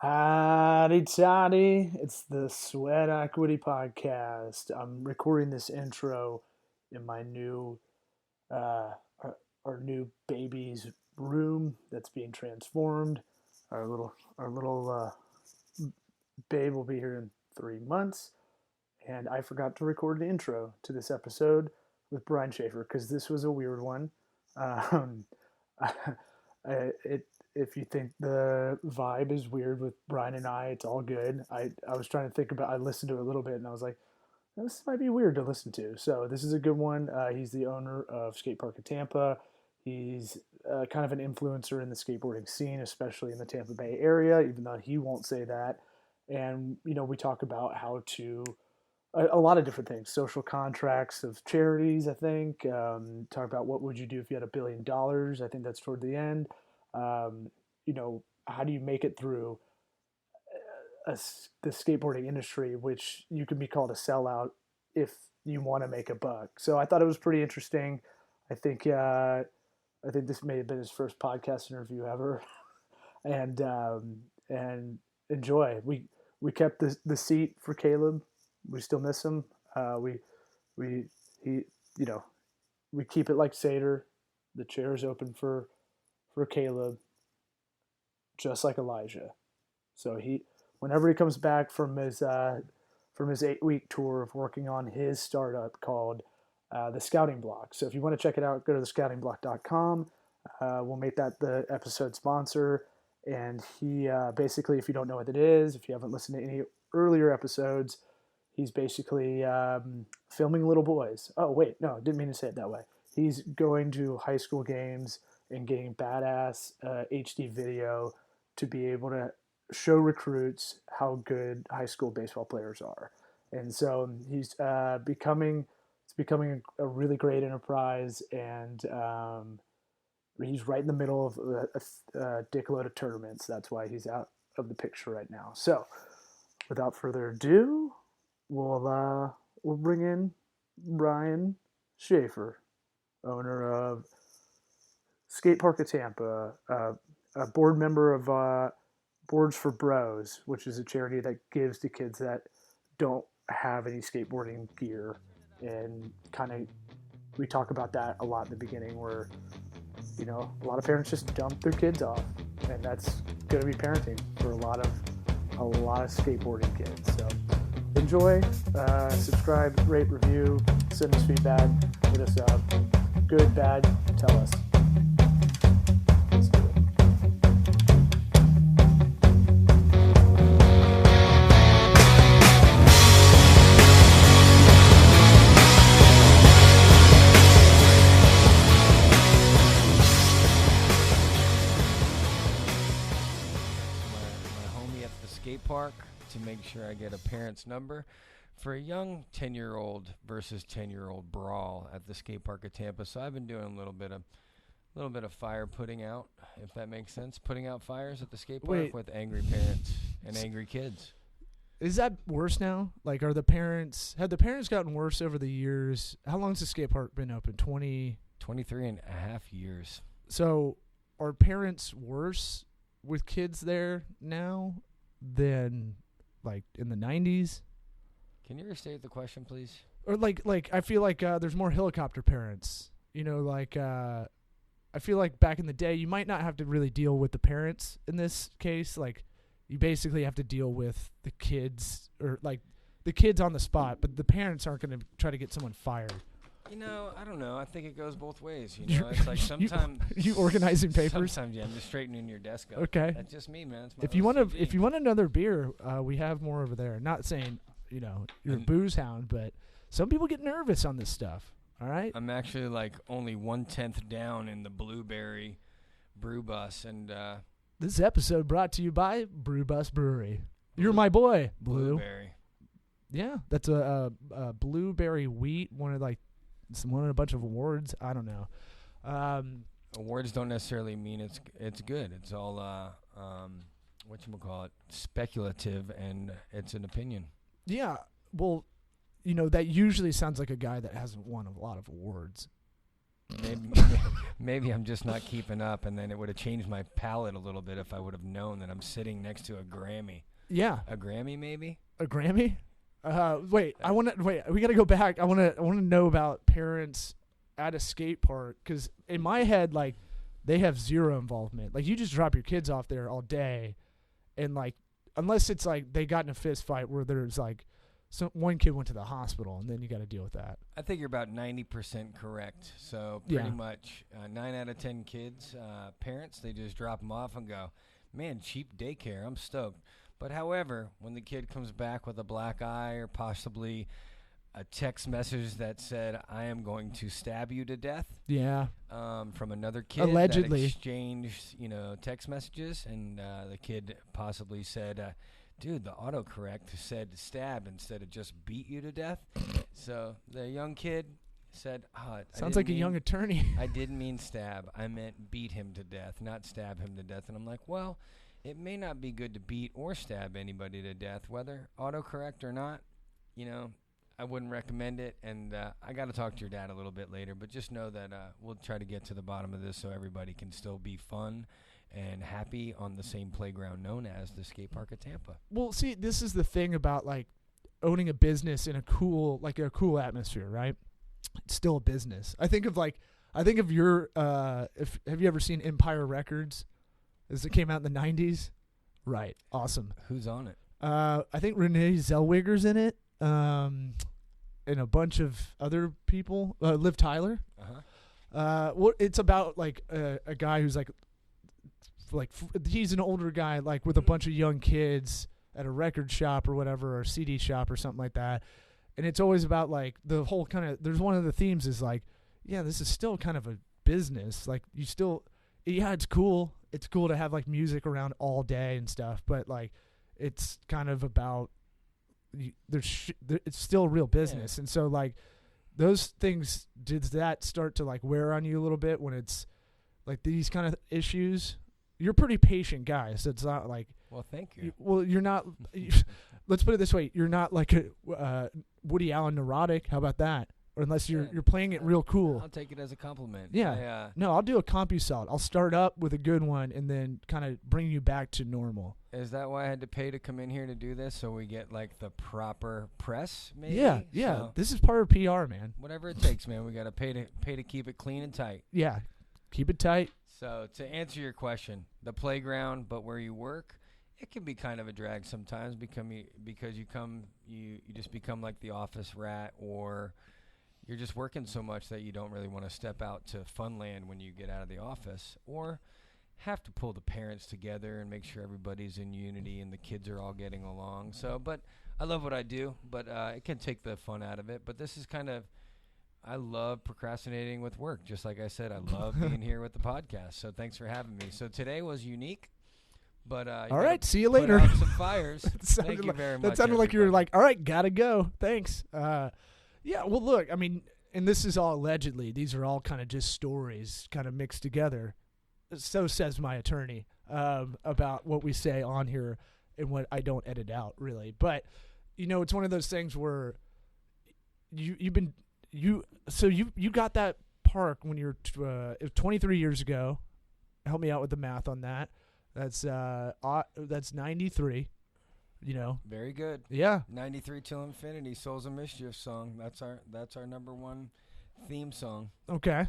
Howdy toddy, it's the Sweat Equity Podcast. I'm recording this intro in my new, our new baby's room that's being transformed. Our little babe will be here in 3 months, and I forgot to record an intro to this episode with Brian Schaefer because this was a weird one. Um, it if you think the vibe is weird with Brian and I, it's all good. I was trying to think about. I listened to it a little bit, and I was like, this might be weird to listen to. So this is a good one. He's the owner of Skate Park of Tampa. He's kind of an influencer in the skateboarding scene, especially in the Tampa Bay area, even though he won't say that. And we talk about how to a lot of different things, social contracts of charities. I think talk about what would you do if you had $1 billion. I think that's toward the end. Um, how do you make it through the skateboarding industry, which you can be called a sellout if you want to make a buck. So I thought it was pretty interesting. I think I think this may have been his first podcast interview ever, and enjoy. We kept the seat for Caleb. We still miss him. We he you know we keep it like Seder. The chair is open for Caleb, just like Elijah. So whenever he comes back from his 8 week tour of working on his startup called the Scouting Block. So if you want to check it out, go to thescoutingblock.com. We'll make that the episode sponsor. And he basically, if you don't know what it is, if you haven't listened to any earlier episodes, he's basically filming little boys. Oh, wait, no, didn't mean to say it that way. He's going to high school games and getting badass HD video to be able to show recruits how good high school baseball players are. And so he's becoming a really great enterprise, and he's right in the middle of a dickload of tournaments. That's why he's out of the picture right now. So without further ado, we'll bring in Brian Schaefer, owner of Skate Park of Tampa, a board member of Boards for Bros, which is a charity that gives to kids that don't have any skateboarding gear. And kind of, we talk about that a lot in the beginning, where a lot of parents just dump their kids off, and that's going to be parenting for a lot of skateboarding kids. So enjoy, subscribe, rate, review, send us feedback, hit us up, good, bad, tell us. Let's do it. Park to make sure I get a parent's number for a young 10-year-old versus 10-year-old brawl at the skate park of Tampa. So I've been doing a little bit of fire putting out, if that makes sense, putting out fires at the skate park with angry parents and angry kids. Is that worse now? Like, have the parents gotten worse over the years? How long has the skate park been open? 23 and a half years. So are parents worse with kids there now than like in the 90s? Can you restate the question, please? Or like I feel like there's more helicopter parents. I feel like back in the day you might not have to really deal with the parents in this case. Like, you basically have to deal with the kids, or like the kids on the spot, but the parents aren't going to try to get someone fired. I don't know. I think it goes both ways. It's like sometimes you organizing papers. Sometimes, yeah, I'm just straightening your desk up. Okay, that's just me, man. If you want another beer, we have more over there. Not saying you're a booze hound, but some people get nervous on this stuff. All right, I'm actually like only 1/10 down in the Blueberry Brew Bus, and this episode brought to you by Brew Bus Brewery. You're my boy, Blueberry. Yeah, that's a blueberry wheat. Won a bunch of awards. I don't know. Awards don't necessarily mean it's good. It's all whatchamacallit, speculative, and it's an opinion. Yeah, well, that usually sounds like a guy that hasn't won a lot of awards. Maybe I'm just not keeping up, and then it would have changed my palate a little bit if I would have known that I'm sitting next to a Grammy. Yeah. A Grammy, maybe? A Grammy? Wait. We gotta go back. I wanna know about parents at a skate park, because in my head, like, they have zero involvement. Like, you just drop your kids off there all day, and like, unless it's like they got in a fist fight where there's like one kid went to the hospital, and then you got to deal with that. I think you're about 90% correct. So pretty much 9 out of 10 kids, parents, they just drop them off and go, man, cheap daycare. I'm stoked. But however, when the kid comes back with a black eye or possibly a text message that said, I am going to stab you to death. Yeah. From another kid allegedly that exchanged, text messages, and the kid possibly said, dude, the autocorrect said stab instead of just beat you to death. So the young kid said, sounds like a young attorney. I didn't mean stab. I meant beat him to death, not stab him to death. And I'm like, well, it may not be good to beat or stab anybody to death, whether autocorrect or not. I wouldn't recommend it. And I got to talk to your dad a little bit later, but just know that we'll try to get to the bottom of this so everybody can still be fun and happy on the same playground known as the Skate Park of Tampa. Well, see, this is the thing about like owning a business in a cool atmosphere, right? It's still a business. I think of your have you ever seen Empire Records? As it came out in the 90s? Right. Awesome. Who's on it? I think Renee Zellweger's in it. And a bunch of other people. Liv Tyler. Well, it's about like a guy who's like he's an older guy, like with a bunch of young kids at a record shop or whatever, or CD shop or something like that. And it's always about like the whole kind of, there's one of the themes is like, yeah, this is still kind of a business. Like you still, it's cool. It's cool to have like music around all day and stuff, but like it's kind of about, it's still a real business. Yeah. And so like those things, did that start to like wear on you a little bit when it's like these kind of issues? You're a pretty patient guy, so it's not like... Well, thank you. You're not... let's put it this way. You're not like a Woody Allen neurotic. How about that? Or unless you're playing it real cool. I'll take it as a compliment. Yeah. No, I'll do a CompuSalt. I'll start up with a good one and then kind of bring you back to normal. Is that why I had to pay to come in here to do this, so we get like the proper press, maybe? Yeah. So this is part of PR, man. Whatever it takes, man. We got to pay to keep it clean and tight. Yeah. Keep it tight. So to answer your question, the playground, but where you work, it can be kind of a drag sometimes because you just become like the office rat, or you're just working so much that you don't really want to step out to funland when you get out of the office, or have to pull the parents together and make sure everybody's in unity and the kids are all getting along. So, but I love what I do, but it can take the fun out of it. But this is kind of, I love procrastinating with work. Just like I said, I love being here with the podcast. So thanks for having me. So today was unique, but all right, see you later. Put out some fires. Thank you very much. That sounded like you were like, all right, gotta go. Thanks. Yeah. Well, look, I mean, and this is all allegedly. These are all kind of just stories, kind of mixed together. So says my attorney about what we say on here and what I don't edit out, really. But it's one of those things where you got that park when you were 23 years ago. Help me out with the math on that. That's 93. Very good. Yeah. 93 till infinity. Souls of Mischief song. That's our number one theme song. Okay.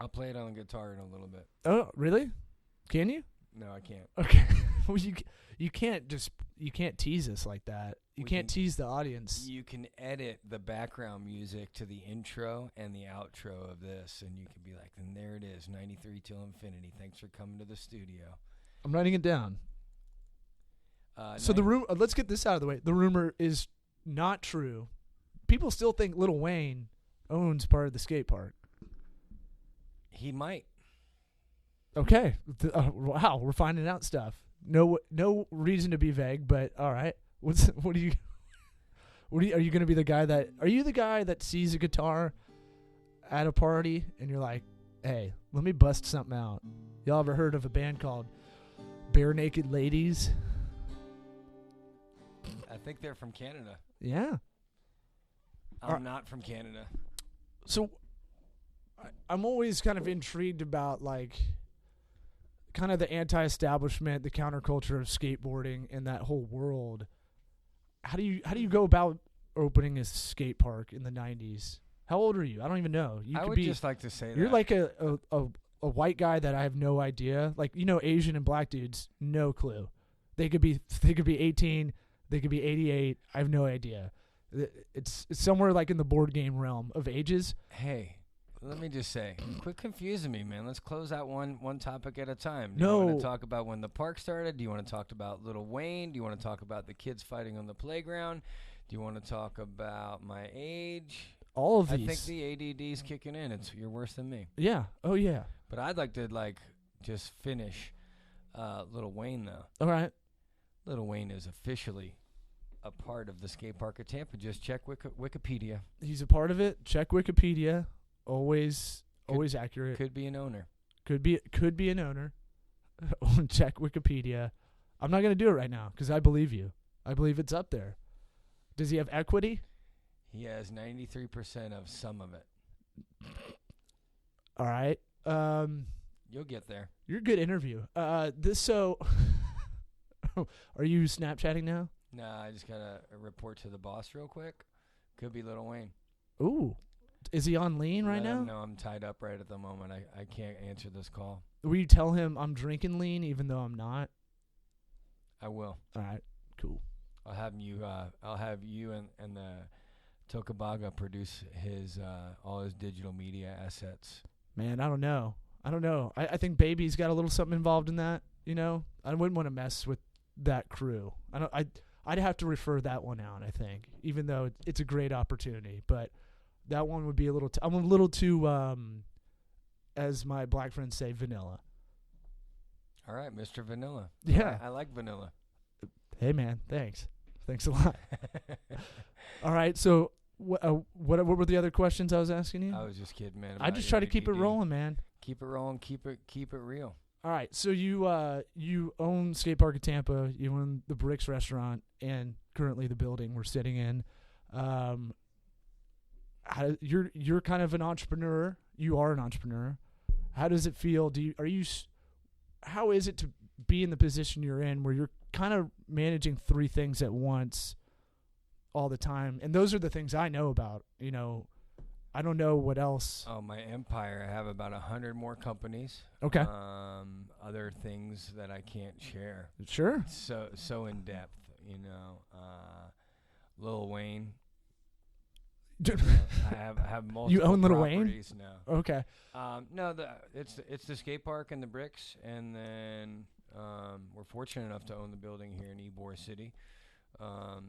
I'll play it on the guitar in a little bit. Oh, really? Can you? No, I can't. Okay. Well, you can't tease us like that. You can't tease the audience. You can edit the background music to the intro and the outro of this, and you can be like, and there it is, 93 till infinity. Thanks for coming to the studio. I'm writing it down. So let's get this out of the way. The rumor is not true. People still think Lil Wayne owns part of the skate park. He might. Okay. Wow, we're finding out stuff. No reason to be vague, but all right. Are you going to be the guy that sees a guitar at a party and you're like, "Hey, let me bust something out." Y'all ever heard of a band called Bare Naked Ladies? I think they're from Canada. Yeah. I'm not from Canada. So I'm always kind of intrigued about like kind of the anti-establishment, the counterculture of skateboarding and that whole world. How do you go about opening a skate park in the 90s? How old are you? I don't even know. I would just like to say you're that. like a white guy that I have no idea. Like, Asian and black dudes, no clue. They could be 18, they could be 88. I have no idea. It's somewhere like in the board game realm of ages. Hey, let me just say, quit confusing me, man. Let's close out one topic at a time. Do No. you want to talk about when the park started? Do you want to talk about Lil Wayne? Do you want to talk about the kids fighting on the playground? Do you want to talk about my age? All of these. I think the ADD's kicking in. You're worse than me. Yeah. Oh, yeah. But I'd like to just finish Lil Wayne though. All right. Lil Wayne is officially a part of the skate park of Tampa. Just check Wikipedia. He's a part of it. Check Wikipedia. Always accurate. Could be an owner. Could be an owner. Check Wikipedia. I'm not gonna do it right now because I believe you. I believe it's up there. Does he have equity? He has 93% of some of it. All right. You'll get there. You're a good interview. Are you Snapchatting now? Nah, I just gotta report to the boss real quick. Could be Lil Wayne. Ooh. Is he on lean right Let him now? know I'm tied up right at the moment. I can't answer this call. Will you tell him I'm drinking lean even though I'm not? I will. All right. Cool. I'll have you and the Tocobaga produce his all his digital media assets. Man, I don't know. I think Baby's got a little something involved in that. I wouldn't want to mess with that crew. I'd have to refer that one out. I think, even though it's a great opportunity, but that one would be a little. I'm a little too, as my black friends say, vanilla. All right, Mr. Vanilla. Yeah, I like vanilla. Hey, man, thanks a lot. All right, so what were the other questions I was asking you? I was just kidding, man. I just try to keep it rolling, man. Keep it rolling. Keep it real. All right, so you own Skate Park of Tampa. You own the Bricks restaurant and currently the building we're sitting in. You're kind of an entrepreneur. You are an entrepreneur. How does it feel? How is it to be in the position you're in where you're kind of managing three things at once all the time? And those are the things I know about. I don't know what else. Oh, my empire. I have about 100 more companies. Okay. Other things that I can't share. Sure. So in depth, Lil Wayne. I have multiple. You own Lil Wayne now. Okay. No, it's the skate park and the Bricks, and then we're fortunate enough to own the building here in Ybor City. A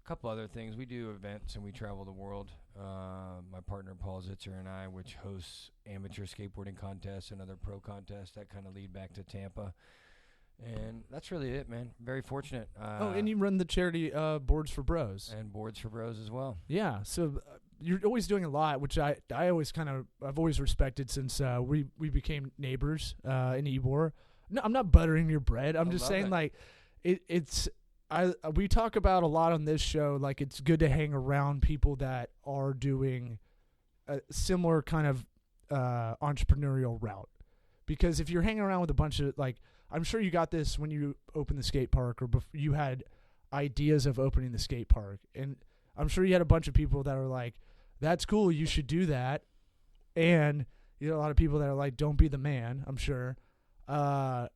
couple other things. We do events and we travel the world. My partner Paul Zitzer and I, which hosts amateur skateboarding contests and other pro contests that kind of lead back to Tampa. And that's really it, man. Very fortunate. And you run the charity Boards for Bros. And Boards for Bros as well. Yeah, so you're always doing a lot, which I've always respected since we became neighbors in Ybor. No, I'm not buttering your bread. I'm just saying, like, we talk about a lot on this show, like it's good to hang around people that are doing a similar kind of entrepreneurial route. Because if you're hanging around with a bunch of, like, I'm sure you got this when you opened the skate park or you had ideas of opening the skate park. And I'm sure you had a bunch of people that are like, that's cool, you should do that. And you know, a lot of people that are like, don't be the man, I'm sure. I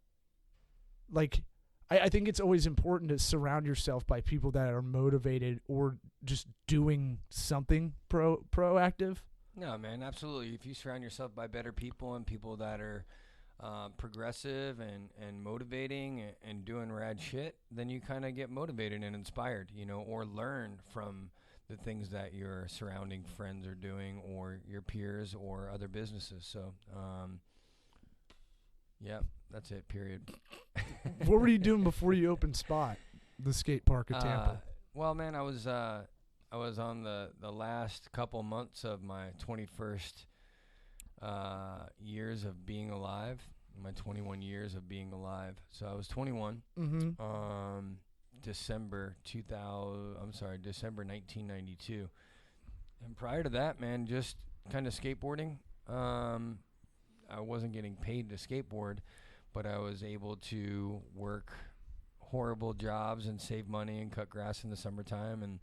think it's always important to surround yourself by people that are motivated or just doing something proactive. No, man, absolutely. If you surround yourself by better people and people that are progressive and motivating and doing rad shit, then you kind of get motivated and inspired, or learn from the things that your surrounding friends are doing or your peers or other businesses. So, yeah, that's it, period. What were you doing before you opened Spot, the skate park of Tampa? Well, man, I was on the last couple months of my 21st years of being alive, my 21 years of being alive. So I was 21. Mm-hmm. December 1992. And prior to that, man, just kind of skateboarding. I wasn't getting paid to skateboard, but I was able to work horrible jobs and save money and cut grass in the summertime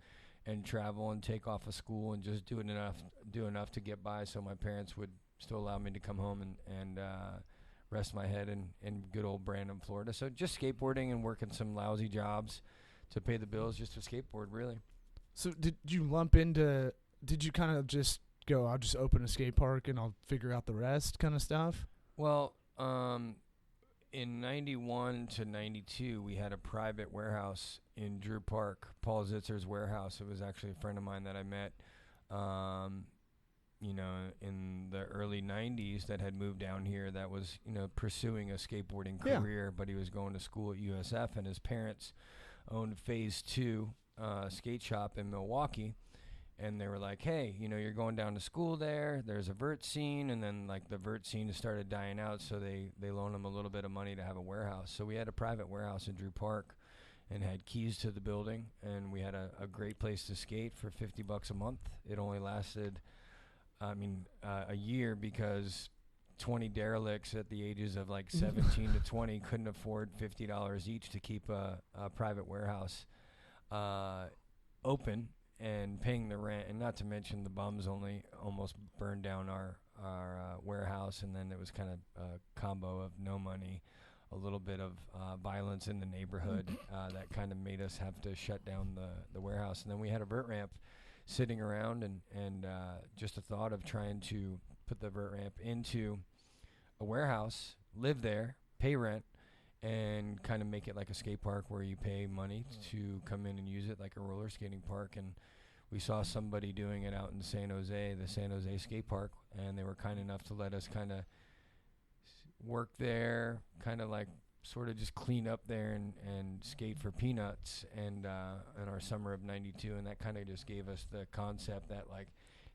and travel and take off of school and just do enough to get by, so my parents would still allow me to come home and rest my head in good old Brandon, Florida. So just skateboarding and working some lousy jobs to pay the bills just to skateboard, really. So did you kind of just go, I'll just open a skate park and I'll figure out the rest kind of stuff? Well, in 91 to 92, we had a private warehouse in Drew Park, Paul Zitzer's warehouse. It was actually a friend of mine that I met, in the early 90s that had moved down here that was, pursuing a skateboarding career, but he was going to school at USF, and his parents owned Phase 2 skate shop in Milwaukee. And they were like, hey, you're going down to school there. There's a vert scene. And then, the vert scene started dying out, so they loaned him a little bit of money to have a warehouse. So we had a private warehouse in Drew Park and had keys to the building. And we had a great place to skate for $50 a month. It only lasted, a year, because 20 derelicts at the ages of 17 to 20 couldn't afford $50 each to keep a private warehouse open and paying the rent, and not to mention the bums only almost burned down our warehouse. And then it was kind of a combo of no money, a little bit of violence in the neighborhood that kind of made us have to shut down the warehouse. And then we had a vert ramp sitting around, and just a thought of trying to put the vert ramp into a warehouse, live there, pay rent, and kind of make it like a skate park where you pay money to come in and use it like a roller skating park. And we saw somebody doing it out in San Jose, the San Jose skate park, and they were kind enough to let us kind of work there, kind of sort of just clean up there and skate for peanuts and in our summer of 92. And that kind of just gave us the concept that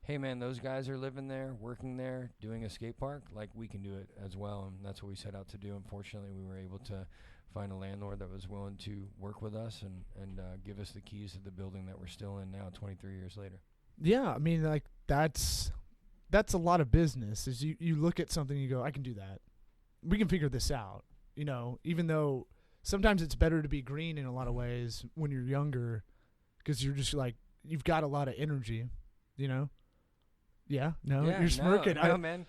hey man, those guys are living there, working there, doing a skate park, we can do it as well. And that's what we set out to do. Unfortunately, we were able to find a landlord that was willing to work with us and give us the keys to the building that we're still in now 23 years later. Yeah, that's a lot of business. Is you look at something and you go, I can do that. We can figure this out. Even though sometimes it's better to be green in a lot of ways when you're younger, because you're just you've got a lot of energy, Yeah, no, yeah, you're smirking. No, man,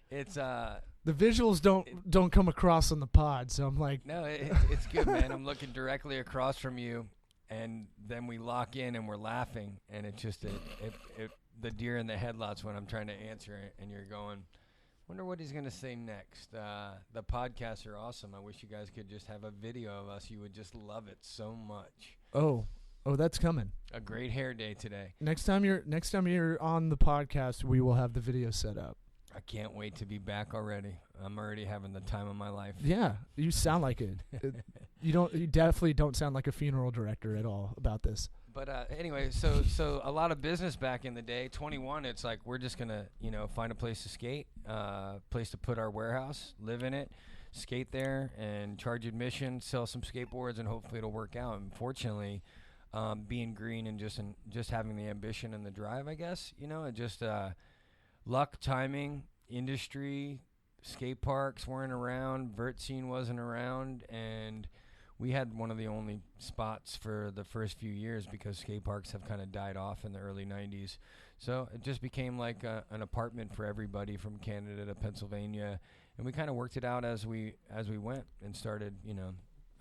it's the visuals don't come across on the pod, so I'm no, it's good, man. I'm looking directly across from you, and then we lock in and we're laughing, and it just the deer in the headlights when I'm trying to answer it, and you're going, wonder what he's gonna say next. The podcasts are awesome. I wish you guys could just have a video of us. You would just love it so much. Oh, that's coming. A great hair day today. Next time you're on the podcast, we will have the video set up. I can't wait to be back already. I'm already having the time of my life. Yeah, you sound like it. You definitely don't sound like a funeral director at all about this. But anyway, so a lot of business back in the day. 21, it's we're just gonna find a place to skate, place to put our warehouse, live in it, skate there, and charge admission, sell some skateboards, and hopefully it'll work out. And fortunately, being green and just having the ambition and the drive, I guess, and just luck, timing, industry, skate parks weren't around, vert scene wasn't around, and we had one of the only spots for the first few years because skate parks have kind of died off in the early 90s. So it just became an apartment for everybody from Canada to Pennsylvania, and we kind of worked it out as we went and started,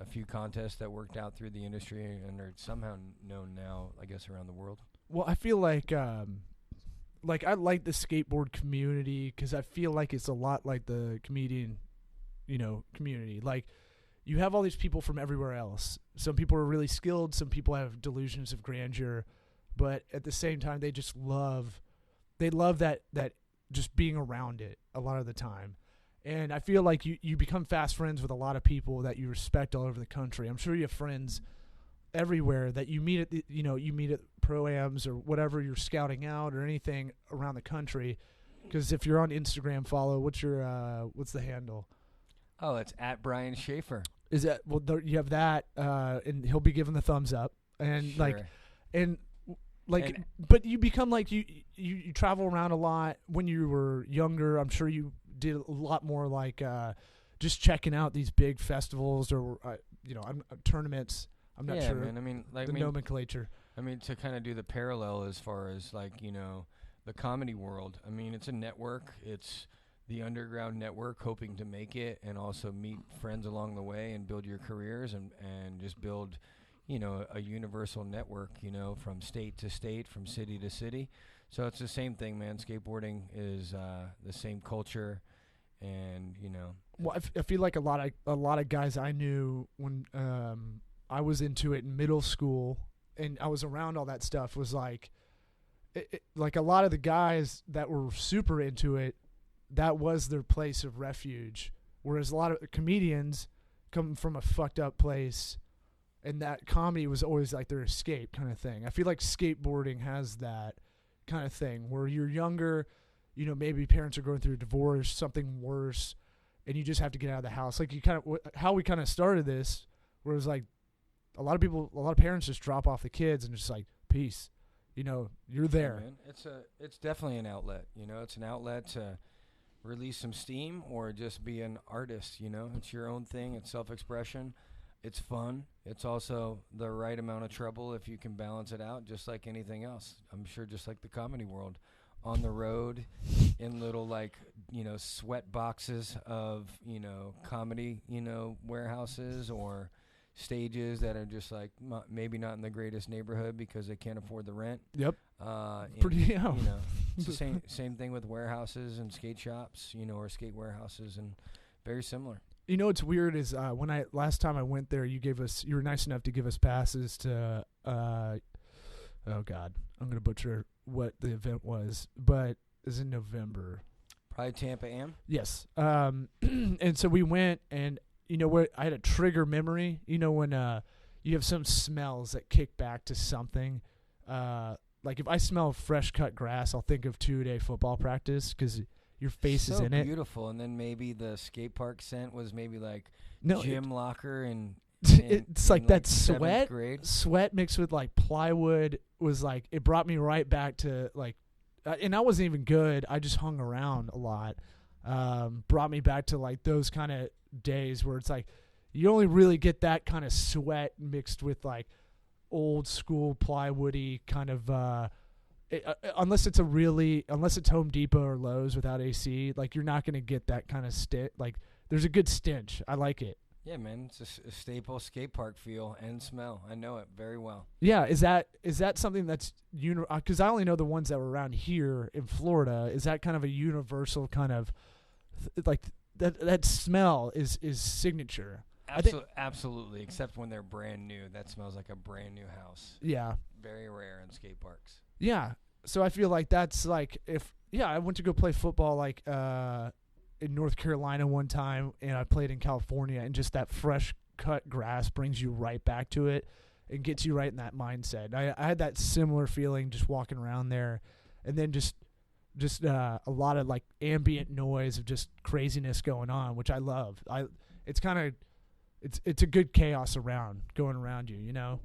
a few contests that worked out through the industry and are somehow known now, I guess, around the world. Well, I feel I like the skateboard community because I feel like it's a lot like the comedian, community. You have all these people from everywhere else. Some people are really skilled. Some people have delusions of grandeur, but at the same time, they love that just being around it a lot of the time. And I feel like you become fast friends with a lot of people that you respect all over the country. I'm sure you have friends everywhere that you meet at pro-ams or whatever you're scouting out or anything around the country. Because if you're on Instagram, follow, what's the handle? Oh, it's at Brian Schaefer. Is that you have that, and he'll be giving the thumbs up, and sure. and But you become like you travel around a lot. When you were younger, I'm sure you did a lot more like just checking out these big festivals or tournaments. I'm not sure. Man. I mean, nomenclature. I mean, to kind of do the parallel as far as like the comedy world. I mean, it's a network. It's the underground network, hoping to make it and also meet friends along the way and build your careers and just build a universal network, from state to state, from city to city. So it's the same thing, man. Skateboarding is the same culture, and Well, I feel like a lot of guys I knew when I was into it in middle school, and I was around all that stuff. Was like, like a lot of the guys that were super into it, that was their place of refuge. Whereas a lot of comedians come from a fucked up place, and that comedy was always like their escape kind of thing. I feel like skateboarding has that kind of thing where you're younger, maybe parents are going through a divorce, something worse, and you just have to get out of the house. Like how we kind of started this, where it was like a lot of parents just drop off the kids and just like, peace, you're there. Yeah, man. It's definitely an outlet. It's an outlet to release some steam or just be an artist. It's your own thing. It's self-expression. It's fun. It's also the right amount of trouble if you can balance it out, just like anything else. I'm sure just like the comedy world. On the road, in little sweat boxes of, comedy, warehouses or stages that are just like maybe not in the greatest neighborhood because they can't afford the rent. Yep. It's the same thing with warehouses and skate shops, or skate warehouses, and very similar. What's weird is when last time I went there, you were nice enough to give us passes to oh God, I'm gonna butcher what the event was, but it was in November. Probably Tampa Am. Yes. And so we went, and what? I had a trigger memory. When you have some smells that kick back to something. Like if I smell fresh cut grass, I'll think of 2-day football practice because your face is in it. So beautiful, and then maybe the skate park scent was maybe like gym locker and. It's like that sweat mixed with like plywood was like, it brought me right back to like, and I wasn't even good. I just hung around a lot. Brought me back to like those kind of days where it's like, you only really get that kind of sweat mixed with like old school plywoody kind of, unless it's Home Depot or Lowe's without AC, like you're not going to get that kind of like there's a good stench. I like it. Yeah, man, it's a staple skate park feel and smell. I know it very well. Yeah, is that something that's because I only know the ones that were around here in Florida. Is that kind of a universal kind of like that smell is signature? Absolutely, except when they're brand new. That smells like a brand new house. Yeah, very rare in skate parks. Yeah, so I feel like that's like I went to go play football like in North Carolina one time, and I played in California, and just that fresh cut grass brings you right back to it and gets you right in that mindset. I had that similar feeling just walking around there, and then just a lot of like ambient noise of just craziness going on, which I love. It's a good chaos going around you,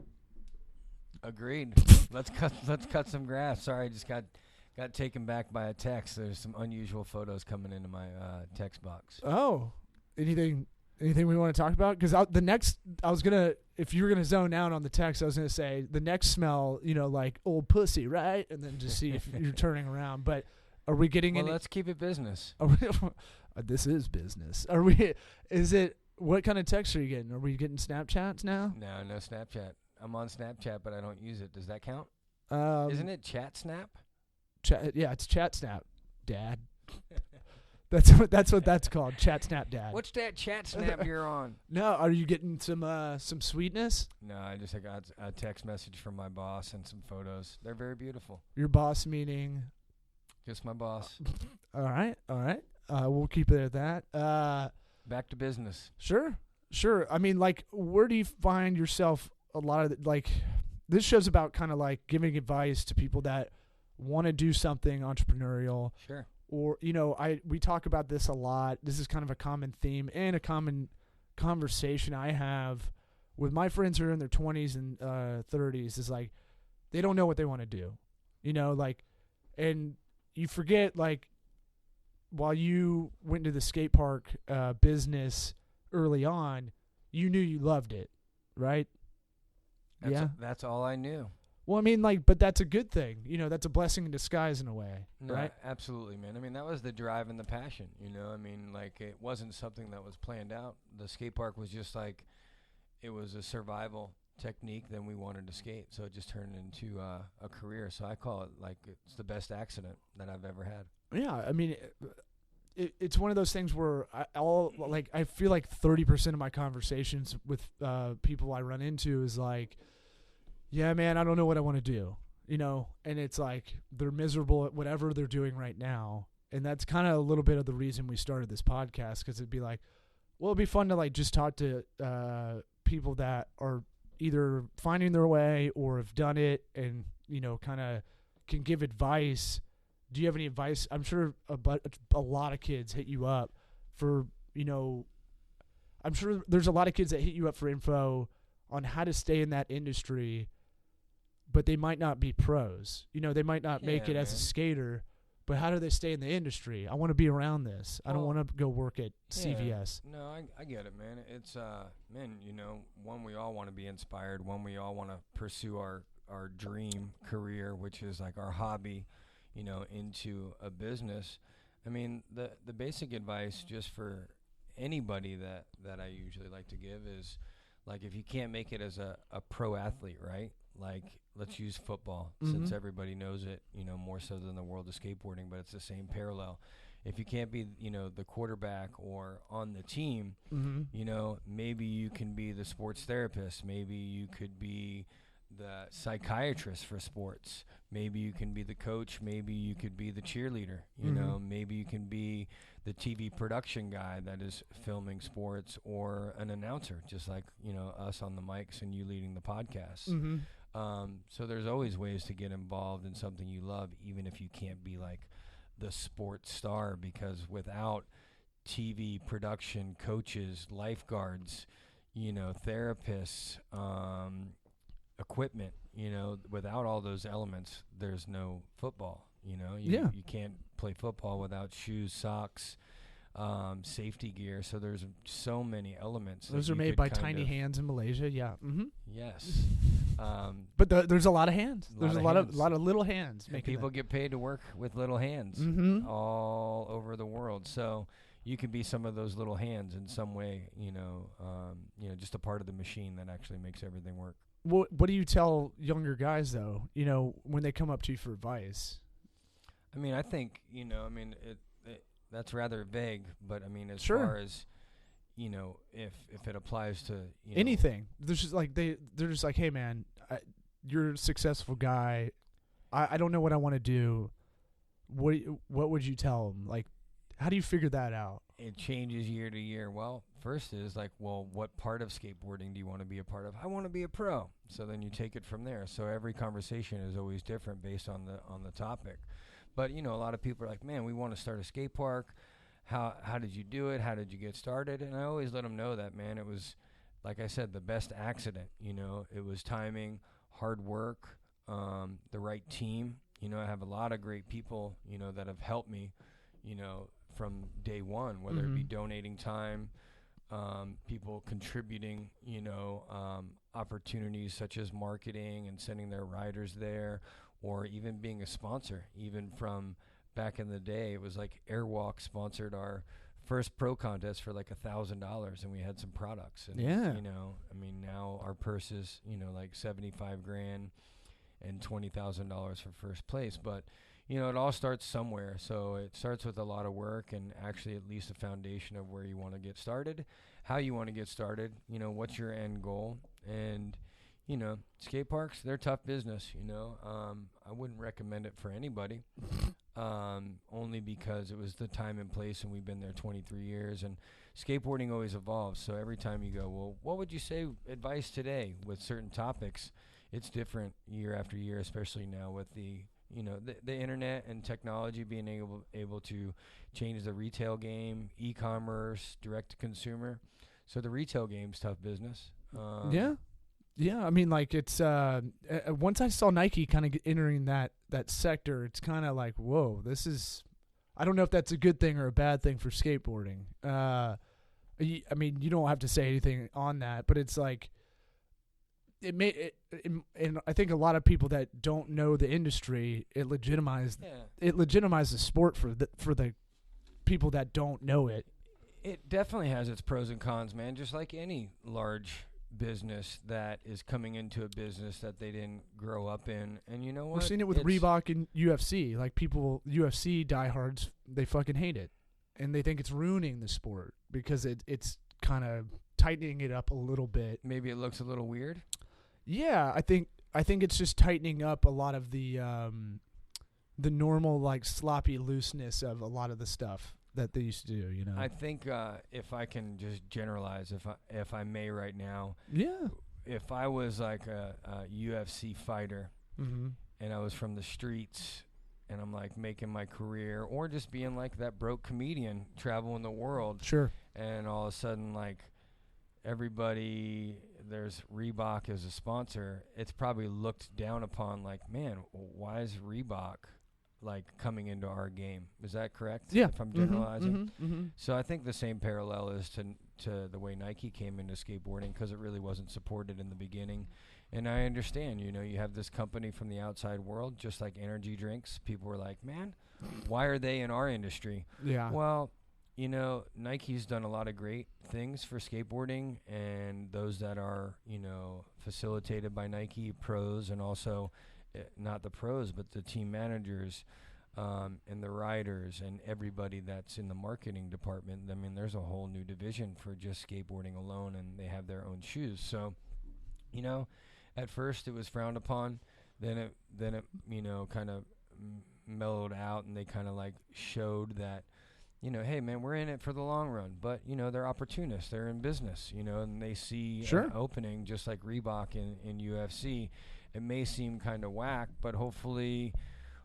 Agreed. Let's cut some grass. Sorry, I just got taken back by a text. There's some unusual photos coming into my text box. Oh, anything we want to talk about? Because if you were gonna zone out on the text, I was gonna say the next smell, like old pussy, right? And then just see if you're turning around. But are we getting Well, let's keep it business. This is business. Are we? Is it? What kind of text are you getting? Are we getting Snapchats now? No Snapchat. I'm on Snapchat, but I don't use it. Does that count? Isn't it Chat Snap? Yeah, it's Chat Snap, Dad. That's what that's called, Chat Snap, Dad. What's that Chat Snap you're on? No, are you getting some sweetness? No, I got a text message from my boss and some photos. They're very beautiful. Your boss meaning? Just my boss. All right. We'll keep it at that. Back to business. Sure. I mean, like, where do you find yourself a lot of like? This show's about kind of like giving advice to people that want to do something entrepreneurial. Sure. Or, we talk about this a lot. This is kind of a common theme and a common conversation I have with my friends who are in their 20s and 30s is like, they don't know what they want to do, like, and you forget, like, while you went to the skate park business early on, you knew you loved it, right? That's all I knew. Well, I mean, like, but that's a good thing. That's a blessing in disguise in a way, No, right? absolutely, man. I mean, that was the drive and the passion, I mean, like, it wasn't something that was planned out. The skate park was just like, it was a survival technique. Then we wanted to skate, so it just turned into a career. So I call it, like, it's the best accident that I've ever had. Yeah, I mean, it's one of those things where I feel like 30% of my conversations with people I run into is like, yeah, man, I don't know what I want to do, and it's like they're miserable at whatever they're doing right now. And that's kind of a little bit of the reason we started this podcast, because it'd be like, well, it'd be fun to, like, just talk to people that are either finding their way or have done it and, kind of can give advice. Do you have any advice? I'm sure a lot of kids hit you up for, I'm sure there's a lot of kids that hit you up for info on how to stay in that industry, but they might not be pros. They might not make it as a skater, but how do they stay in the industry? I want to be around this. I don't want to go work at CVS. No, I get it, man. It's, man, one, we all want to be inspired. One, we all want to pursue our dream career, which is like our hobby, into a business. I mean, the basic advice just for anybody that I usually like to give is, like, if you can't make it as a pro athlete, right? Like, let's use football, since everybody knows it, more so than the world of skateboarding, but it's the same parallel. If you can't be, the quarterback or on the team, maybe you can be the sports therapist. Maybe you could be the psychiatrist for sports. Maybe you can be the coach. Maybe you could be the cheerleader. Maybe you can be the TV production guy that is filming sports, or an announcer, just like, us on the mics and you leading the podcast. So there's always ways to get involved in something you love, even if you can't be like the sports star, because without TV production, coaches, lifeguards, therapists, equipment, without all those elements, there's no football. You can't play football without shoes, socks, safety gear. So there's so many elements. Those are made by Tiny Hands in Malaysia. Yeah. Yes. But there's a lot of hands. There's a lot of little hands. People get paid to work with little hands all over the world. So you could be some of those little hands in some way. Just a part of the machine that actually makes everything work. What do you tell younger guys though? When they come up to you for advice. I mean, I think that's rather vague, but I mean, as far as if it applies to anything, there's just like they're just like, hey man, you're a successful guy. I don't know what I want to do. What would you tell them? Like, how do you figure that out? It changes year to year. Well, first is like, well, what part of skateboarding do you want to be a part of? I want to be a pro. So then you take it from there. So every conversation is always different based on the topic. But, a lot of people are like, man, we want to start a skate park. How did you do it? How did you get started? And I always let them know that, man, it was, like I said, the best accident. It was timing, hard work, the right team. I have a lot of great people, that have helped me, from day one, whether it be donating time, people contributing, opportunities such as marketing and sending their riders there, or even being a sponsor. Even from back in the day, it was like Airwalk sponsored our first pro contest for like $1,000, and we had some products. And, now our purse is, like 75 grand and $20,000 for first place. But, it all starts somewhere. So it starts with a lot of work, and actually at least a foundation of where you want to get started, how you want to get started, what's your end goal. And, skate parks, they're tough business, I wouldn't recommend it for anybody, only because it was the time and place, and we've been there 23 years, and skateboarding always evolves. So every time you go, well, what would you say advice today with certain topics? It's different year after year, especially now with the internet and technology being able to change the retail game, e-commerce, direct to consumer. So the retail game's tough business. Yeah, I mean, like it's once I saw Nike kind of entering that sector, it's kind of like, whoa, this is. I don't know if that's a good thing or a bad thing for skateboarding. I mean, you don't have to say anything on that, but it's like and I think a lot of people that don't know the industry, it legitimized the sport for the people that don't know it. It definitely has its pros and cons, man. Just like any large business that is coming into a business that they didn't grow up in. And you know what? We're seeing it with Reebok and UFC. Like people, UFC diehards, they fucking hate it. And they think it's ruining the sport because it's kind of tightening it up a little bit. Maybe it looks a little weird. Yeah, I think it's just tightening up a lot of the normal like sloppy looseness of a lot of the stuff that they used to do, you know. I think if I can just generalize, if I may right now. Yeah. If I was like a UFC fighter mm-hmm. and I was from the streets and I'm like making my career or just being like that broke comedian traveling the world. Sure. And all of a sudden like everybody, there's Reebok as a sponsor, it's probably looked down upon like, man, why is Reebok like coming into our game? Is that correct? Yeah. If I'm generalizing. Mm-hmm. Mm-hmm. So I think the same parallel is to the way Nike came into skateboarding because it really wasn't supported in the beginning. And I understand, you know, you have this company from the outside world, just like energy drinks. People were like, man, why are they in our industry? Yeah. Well, you know, Nike's done a lot of great things for skateboarding, and those that are, you know, facilitated by Nike pros and also not the pros, but the team managers and the riders and everybody that's in the marketing department. I mean, there's a whole new division for just skateboarding alone, and they have their own shoes. So, you know, at first it was frowned upon. Then it you know, kind of mellowed out, and they kind of like showed that, you know, hey, man, we're in it for the long run. But, you know, they're opportunists. They're in business, you know, and they see an opening just like Reebok in UFC. It may seem kind of whack, but hopefully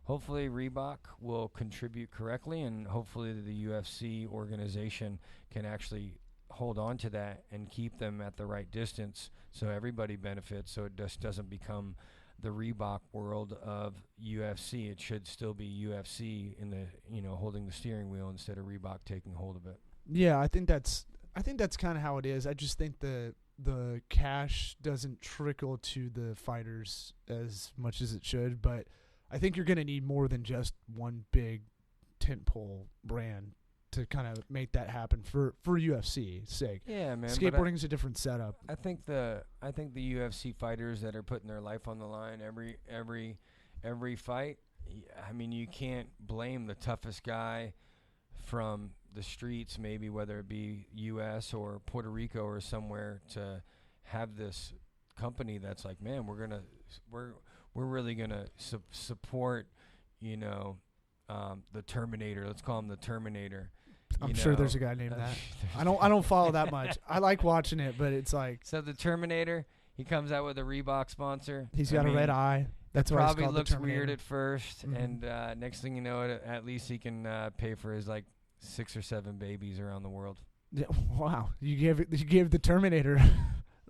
Reebok will contribute correctly, and hopefully the UFC organization can actually hold on to that and keep them at the right distance so everybody benefits, so it just doesn't become the Reebok world of UFC. It should still be UFC in the, you know, holding the steering wheel instead of Reebok taking hold of it. Yeah, I think that's kind of how it is. I just think the cash doesn't trickle to the fighters as much as it should, but I think you're going to need more than just one big tentpole brand to kind of make that happen for UFC's sake. Yeah, man. Skateboarding's a different setup. I think the UFC fighters that are putting their life on the line every fight, I mean, you can't blame the toughest guy from the streets, maybe whether it be U.S. or Puerto Rico or somewhere, to have this company that's like, man, we're really gonna support, you know, the Terminator. Let's call him the Terminator. I'm sure there's a guy named that. I don't follow that much. I like watching it, but it's like, so the Terminator, he comes out with a Reebok sponsor. He's got a red eye. That's why probably it's called looks the Terminator. weird at first, Mm-hmm. and next thing you know, at least he can pay for his like 6 or 7 babies around the world. Yeah, wow, you gave the Terminator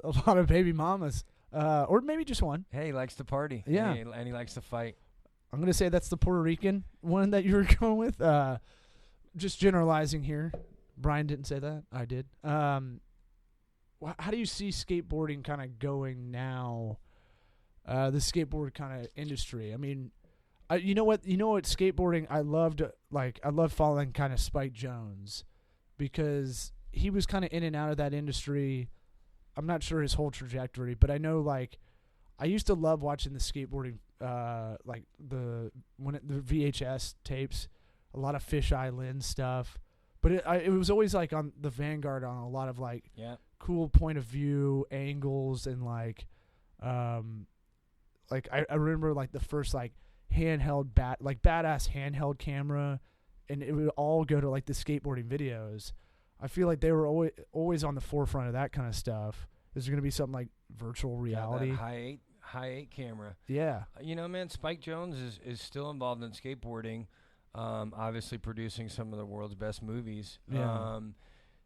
a lot of baby mamas, or maybe just one. Hey, he likes to party. Yeah, and he likes to fight. I'm gonna say that's the Puerto Rican one that you were going with. Just generalizing here. Brian didn't say that. I did. How do you see skateboarding kind of going now? The skateboard kind of industry. I mean, you know what skateboarding I loved following kind of Spike Jonze, because he was kind of in and out of that industry. I'm not sure his whole trajectory, but I know like I used to love watching the skateboarding like the VHS tapes, a lot of fisheye lens stuff. But it was always like on the vanguard on a lot of like cool point of view angles, and like I remember like the first like handheld badass handheld camera, and it would all go to like the skateboarding videos. I feel like they were always on the forefront of that kind of stuff. Is there going to be something like virtual reality? That high 8 camera. Yeah. You know, man, Spike Jonze is still involved in skateboarding. Obviously producing some of the world's best movies. Yeah.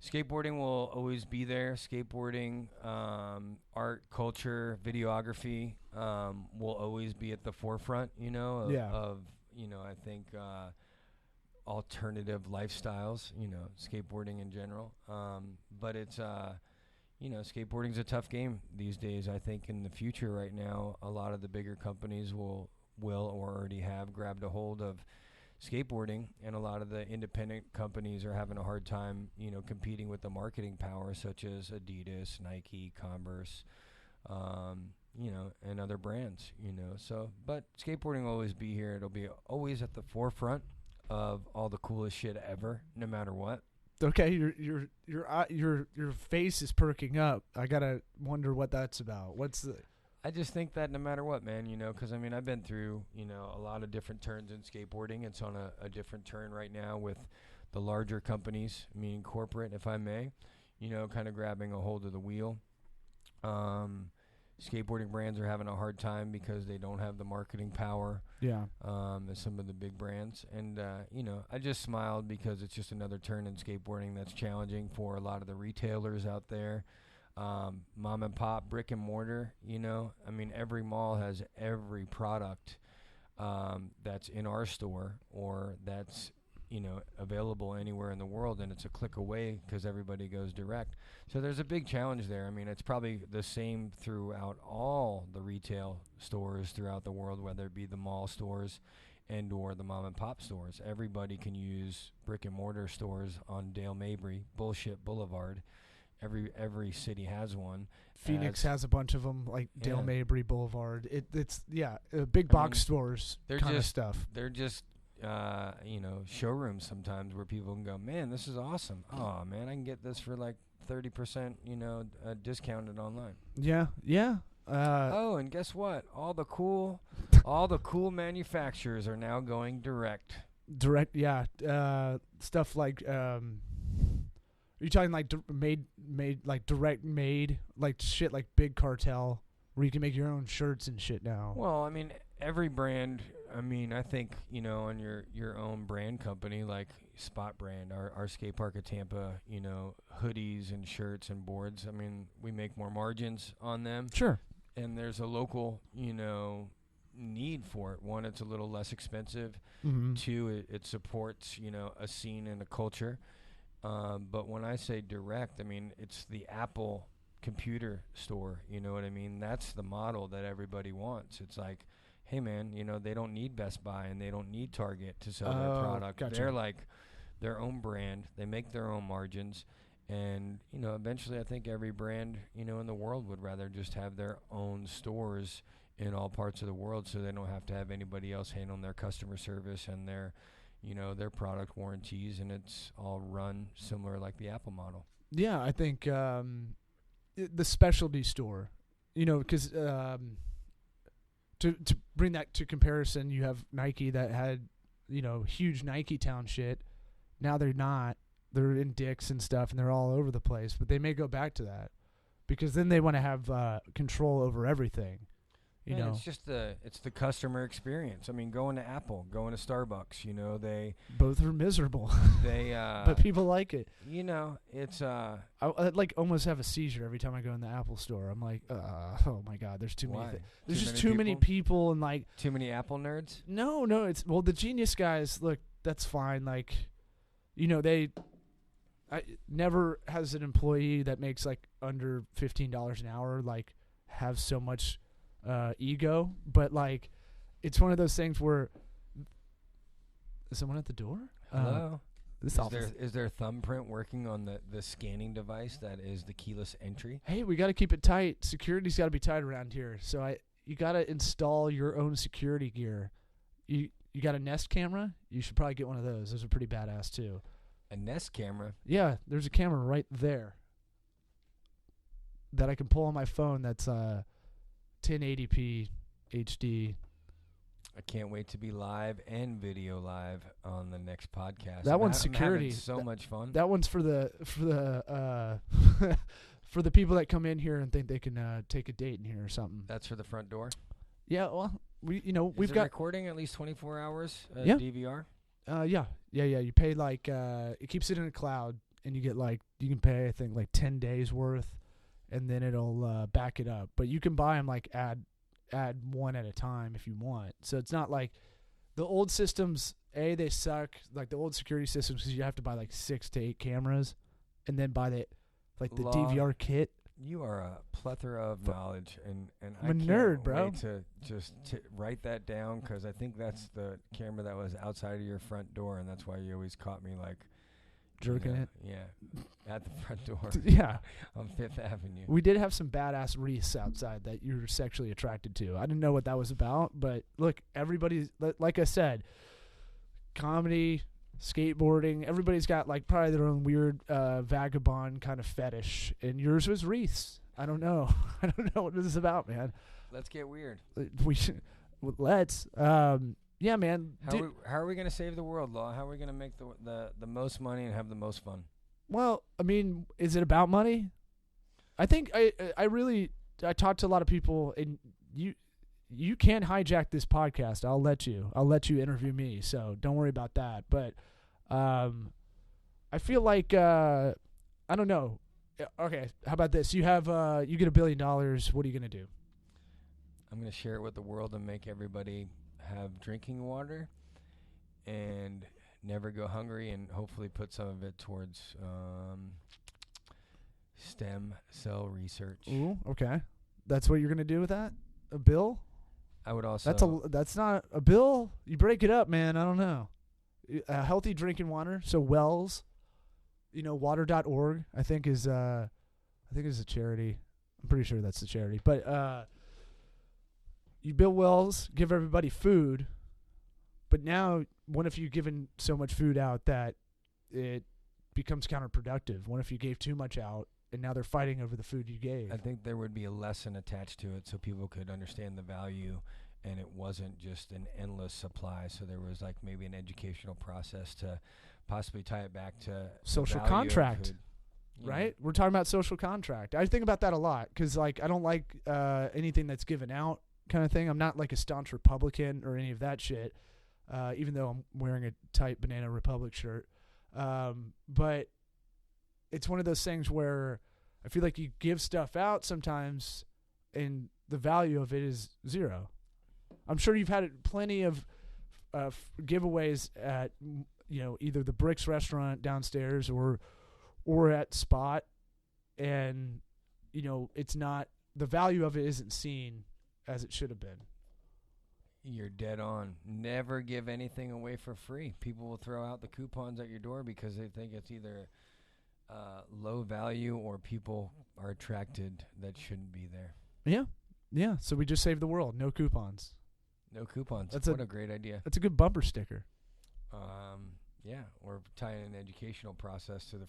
Skateboarding will always be there. Skateboarding, art, culture, videography will always be at the forefront, Yeah. I think alternative lifestyles, skateboarding in general. But it's, skateboarding's a tough game these days. I think in the future right now, a lot of the bigger companies will or already have grabbed a hold of skateboarding, and a lot of the independent companies are having a hard time, competing with the marketing power such as Adidas, Nike, Converse, and other brands, So, but skateboarding will always be here. It'll be always at the forefront of all the coolest shit ever, no matter what. Okay, your face is perking up. I gotta wonder what that's about. I just think that no matter what, man, because I've been through, a lot of different turns in skateboarding. It's on a different turn right now with the larger companies, meaning corporate, if I may, kind of grabbing a hold of the wheel. Skateboarding brands are having a hard time because they don't have the marketing power. Yeah. As some of the big brands. And, I just smiled because it's just another turn in skateboarding that's challenging for a lot of the retailers out there. Mom and pop, brick and mortar, every mall has every product that's in our store or that's, available anywhere in the world, and it's a click away because everybody goes direct. So there's a big challenge there. It's probably the same throughout all the retail stores throughout the world, whether it be the mall stores and or the mom and pop stores. Everybody can use brick and mortar stores on Dale Mabry, Bullshit Boulevard. Every city has one. Phoenix has a bunch of them, like Dale Mabry Boulevard. It's big box stores kind of stuff. They're just showrooms sometimes where people can go, man, this is awesome. Oh man, I can get this for like 30%, discounted online. Yeah. And guess what? All the cool manufacturers are now going direct. Stuff like are you talking like made like direct made like shit like Big Cartel where you can make your own shirts and shit now? Well, every brand. I think, on your own brand company, like Spot Brand, our skate park of Tampa, hoodies and shirts and boards. We make more margins on them. Sure. And there's a local, need for it. One, it's a little less expensive. Mm-hmm. Two, it supports, a scene and a culture. But when I say direct, it's the Apple computer store. You know what I mean? That's the model that everybody wants. It's like, hey man, they don't need Best Buy and they don't need Target to sell their product. Gotcha. They're like their own brand. They make their own margins. And, eventually I think every brand, in the world would rather just have their own stores in all parts of the world so they don't have to have anybody else handling their customer service and their product warranties, and it's all run similar like the Apple model. Yeah, I think the specialty store, because to bring that to comparison, you have Nike that had, huge Nike Town shit. Now they're not. They're in Dick's and stuff, and they're all over the place. But they may go back to that because then they want to have control over everything. It's just it's the customer experience. Going to Apple, going to Starbucks, they both are miserable. They but people like it. It's I like almost have a seizure every time I go in the Apple store. I'm like, oh my god, there's too many. There's just too many people and like too many Apple nerds. No, it's the genius guys. Look, that's fine. Like, I never has an employee that makes like under $15 an hour like have so much ego, but like it's one of those things where is someone at the door? Hello. Is there a thumbprint working on the scanning device that is the keyless entry? Hey, we got to keep it tight. Security's got to be tight around here. So you got to install your own security gear. You got a Nest camera? You should probably get one of those. Those are pretty badass too. A Nest camera? Yeah, there's a camera right there that I can pull on my phone that's 1080p HD. I can't wait to be live and video live on the next podcast. That one's security. So much fun. That one's for the for the people that come in here and think they can take a date in here or something. That's for the front door. Yeah, well, we've got recording at least 24 hours. Yeah. DVR. Yeah. You pay like it keeps it in a cloud, and you can pay I think like 10 days worth, and then it'll back it up. But you can buy them like add one at a time if you want. So it's not like the old systems. They suck, like the old security systems, because you have to buy like 6 to 8 cameras, and then buy the DVR kit. You are a plethora of knowledge, and I'm I a can't nerd, bro. wait to just write that down, because I think that's the camera that was outside of your front door, and that's why you always caught me like jerking it. Yeah, at the front door. Yeah, on Fifth Avenue. We did have some badass wreaths outside that you were sexually attracted to. I didn't know what that was about, but look, everybody's like I said, comedy, skateboarding, everybody's got like probably their own weird vagabond kind of fetish, and yours was wreaths. I don't know. I don't know what this is about, man. Let's get weird. We should. Let's. Yeah, man. How are we going to save the world, Law? How are we going to make the most money and have the most fun? Well, I mean, is it about money? I think I talked to a lot of people, and you can't hijack this podcast. I'll let you interview me, so don't worry about that. But I feel like I don't know. Okay, how about this? You get $1 billion. What are you gonna do? I'm gonna share it with the world and make everybody have drinking water and never go hungry, and hopefully put some of it towards stem cell research. Ooh, okay. That's what you're gonna do with that? A bill? I would also. That's not a bill. You break it up, man. I don't know. Healthy drinking water. So wells, water.org. I think is a charity. I'm pretty sure that's the charity. But you build wells, give everybody food. But now, what if you've given so much food out that it becomes counterproductive? What if you gave too much out, and now they're fighting over the food you gave? I think there would be a lesson attached to it, so people could understand the value, and it wasn't just an endless supply. So there was like maybe an educational process to possibly tie it back to social the value contract, of food, right? We're talking about social contract. I think about that a lot, because like I don't like anything that's given out kind of thing. I'm not like a staunch Republican or any of that shit, even though I'm wearing a tight Banana Republic shirt. But it's one of those things where I feel like you give stuff out sometimes and the value of it is zero. I'm sure you've had plenty of giveaways at either the Bricks restaurant downstairs or at Spot, and it's not, the value of it isn't seen as it should have been. You're dead on. Never give anything away for free. People will throw out the coupons at your door because they think it's either low value or people are attracted that shouldn't be there. Yeah. So we just saved the world. No coupons. No coupons. What a great idea. That's a good bumper sticker. Yeah, or tying an educational process to the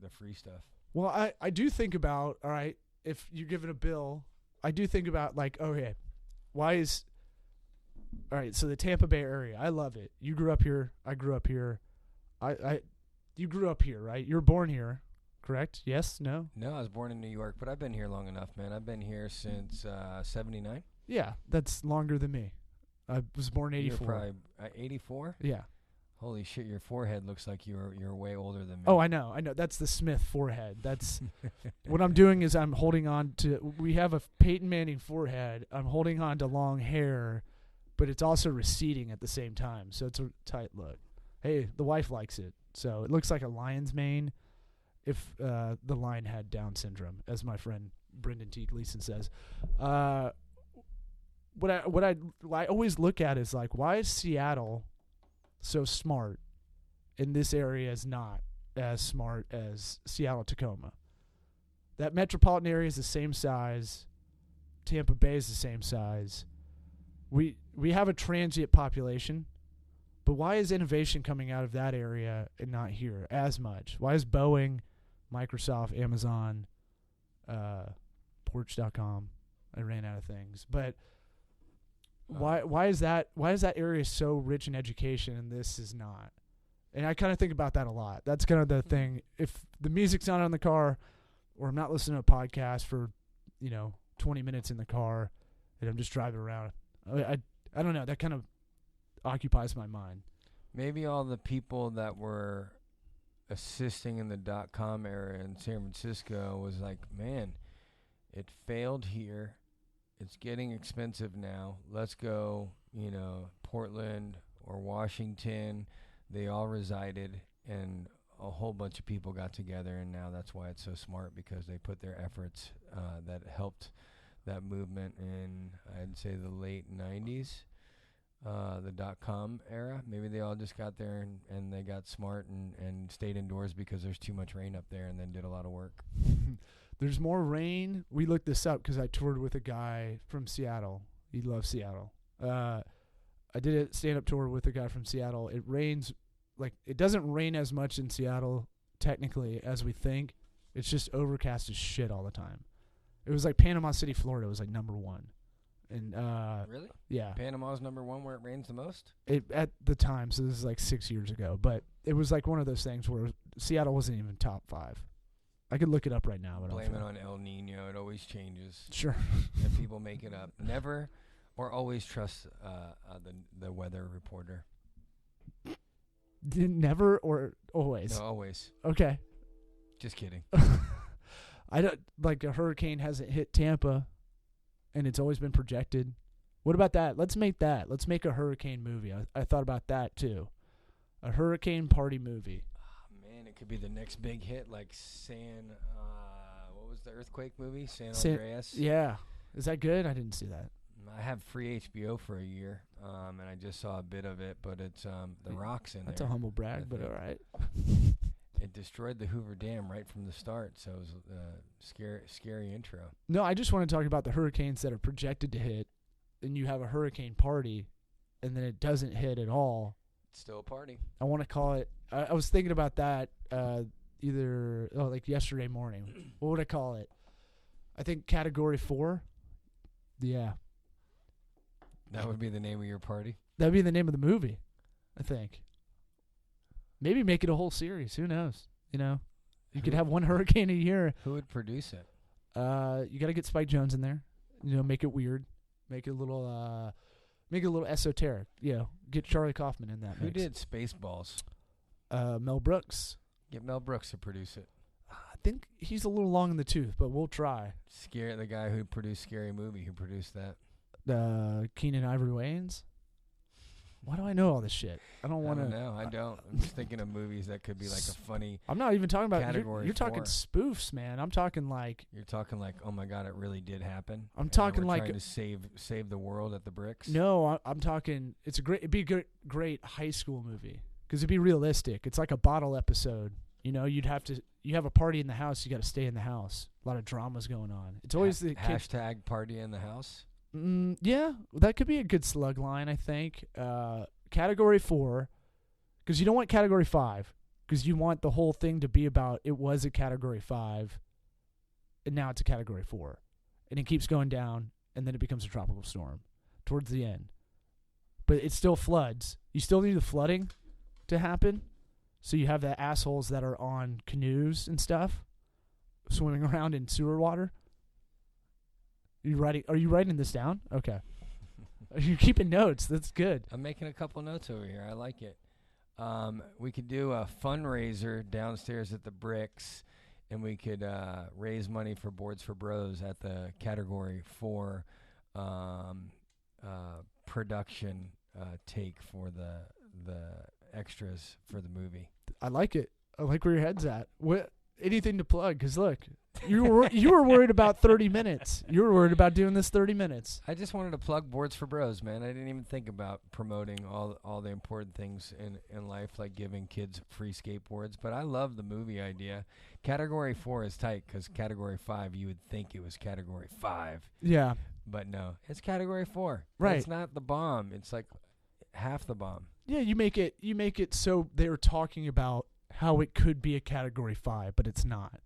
free stuff. Well, I do think about, all right, if you give it a bill, I do think about like, okay, all right, so the Tampa Bay area, I love it. You grew up here. I grew up here. You grew up here, right? You were born here, correct? Yes? No? No, I was born in New York, but I've been here long enough, man. I've been here since 79. Yeah, that's longer than me. I was born 84. You're probably 84? Yeah. Holy shit, your forehead looks like you're way older than me. Oh, I know. That's the Smith forehead. That's what I'm doing is I'm holding on to, we have a Peyton Manning forehead. I'm holding on to long hair, but it's also receding at the same time. So it's a tight look. Hey, the wife likes it. So it looks like a lion's mane if the lion had Down syndrome, as my friend Brendan T. Gleason says. What I always look at is like, why is Seattle so smart and this area is not as smart as Seattle, Tacoma? That metropolitan area is the same size. Tampa Bay is the same size. We have a transient population, but why is innovation coming out of that area and not here as much? Why is Boeing, Microsoft, Amazon, Porch.com? I ran out of things, but why is that area so rich in education and this is not? And I kind of think about that a lot. That's kind of the thing. If the music's not on the car, or I'm not listening to a podcast for 20 minutes in the car, and I'm just driving around, I don't know. That kind of occupies my mind. Maybe all the people that were assisting in the .com era in San Francisco was like, man, it failed here. It's getting expensive now. Let's go, Portland or Washington. They all resided, and a whole bunch of people got together, and now that's why it's so smart, because they put their efforts that helped that movement in, I'd say, the late 90s, the .com era. Maybe they all just got there and they got smart and stayed indoors because there's too much rain up there, and then did a lot of work. There's more rain. We looked this up because I toured with a guy from Seattle. He loves Seattle. I did a stand-up tour with a guy from Seattle. It rains, it doesn't rain as much in Seattle, technically, as we think. It's just overcast as shit all the time. It was like Panama City, Florida was number one. And Really? Yeah. Panama's number one where it rains the most? At the time, so this is 6 years ago. But it was one of those things where Seattle wasn't even top 5. I could look it up right now. But blame it on El Nino. It always changes. Sure. And people make it up. Never or always trust the weather reporter. Never or always? No, always. Okay. Just kidding. I don't a hurricane hasn't hit Tampa, and it's always been projected. What about that? Let's make that. Let's make a hurricane movie. I thought about that too. A hurricane party movie. Oh, man, it could be the next big hit, like what was the earthquake movie? San Andreas? Yeah. Is that good? I didn't see that. I have free HBO for a year, and I just saw a bit of it, but it's The Rock's in That's there. a humble brag, but all right. It destroyed the Hoover Dam right from the start, so it was a scary intro. No, I just want to talk about the hurricanes that are projected to hit, and you have a hurricane party, and then it doesn't hit at all. It's still a party. I want to call it. I was thinking about that yesterday morning. What would I call it? I think Category 4. Yeah. That would be the name of your party? That'd be the name of the movie, I think. Maybe make it a whole series. Who knows? You could have one hurricane a year. Who would produce it? You got to get Spike Jonze in there. Make it weird. Make it a little esoteric. Get Charlie Kaufman in that. Who mix. did Spaceballs? Mel Brooks. Get Mel Brooks to produce it. I think he's a little long in the tooth, but we'll try. The guy who produced Scary Movie, who produced that. Keenan Ivory Wayans. Why do I know all this shit? I don't want to. No, I don't. I'm just thinking of movies that could be like a funny. I'm not even talking about. Category You're talking 4. spoofs, man. I'm talking like. You're talking like, oh my god, it really did happen. I'm talking we're like trying to save the world at the bricks. No, I'm talking. It'd be a great high school movie because it'd be realistic. It's like a bottle episode. You have a party in the house. You got to stay in the house. A lot of drama's going on. It's always the kids. Hashtag party in the house. Yeah, that could be a good slug line, I think. Category 4, because you don't want Category 5, because you want the whole thing to be about it was a Category 5, and now it's a Category 4. And it keeps going down, and then it becomes a tropical storm towards the end. But it still floods. You still need the flooding to happen, so you have the assholes that are on canoes and stuff swimming around in sewer water. Are you writing this down? Okay. You're keeping notes. That's good. I'm making a couple notes over here. I like it. We could do a fundraiser downstairs at the Bricks, and we could raise money for Boards for Bros at the Category 4 production take for the extras for the movie. I like it. I like where your head's at. Anything to plug? Because look, you were worried about 30 minutes. You were worried about doing this 30 minutes. I just wanted to plug Boards for Bros, man. I didn't even think about promoting all the important things in life, like giving kids free skateboards. But I love the movie idea. Category 4 is tight because Category 5, you would think it was Category 5. Yeah. But no, it's Category 4. Right. It's not the bomb. It's like half the bomb. Yeah, you make it so they're talking about how it could be a Category 5, but it's not.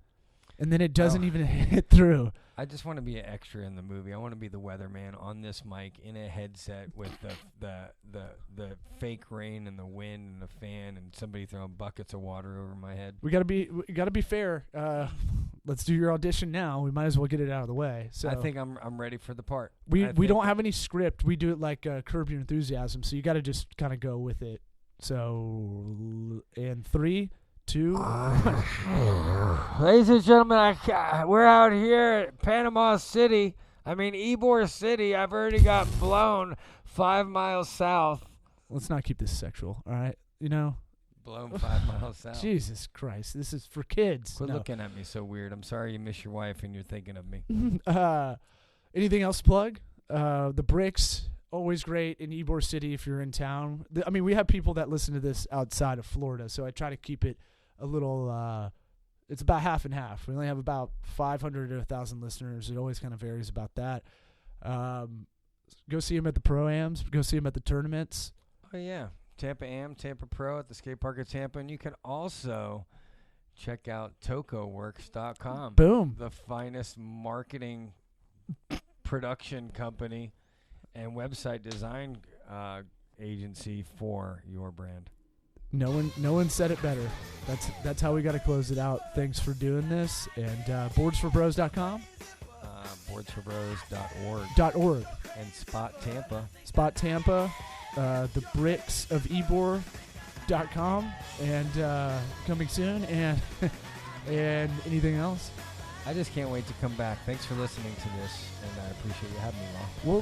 And then it doesn't even hit through. I just want to be an extra in the movie. I want to be the weatherman on this mic in a headset with the fake rain and the wind and the fan and somebody throwing buckets of water over my head. We gotta be fair. Let's do your audition now. We might as well get it out of the way. So I think I'm ready for the part. We don't have any script. We do it like Curb Your Enthusiasm. So you got to just kind of go with it. So in 3, 2. Ladies and gentlemen, we're out here at Panama City. Ybor City. I've already got blown 5 miles south. Let's not keep this sexual, all right? Blown 5 miles south. Jesus Christ, this is for kids. Quit looking at me so weird. I'm sorry you miss your wife and you're thinking of me. Anything else to plug? The Bricks, always great in Ybor City if you're in town. We have people that listen to this outside of Florida, so I try to keep it a little, it's about half and half. We only have about 500 to 1,000 listeners. It always kind of varies about that. Go see them at the Pro-Ams. Go see them at the tournaments. Oh, yeah. Tampa Am, Tampa Pro at the Skate Park of Tampa. And you can also check out tocoworks.com. Boom. The finest marketing production company and website design agency for your brand. No one said it better. That's how we got to close it out. Thanks for doing this. And boardsforbros.com. Boardsforbros.org. And Spot Tampa. The Bricks of Ybor.com. And coming soon. And anything else? I just can't wait to come back. Thanks for listening to this, and I appreciate you having me, Law.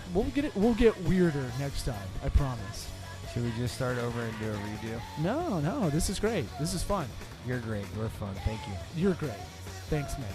We'll get weirder next time. I promise. Should we just start over and do a redo? No. This is great. This is fun. You're great. You're fun. Thank you. You're great. Thanks, man.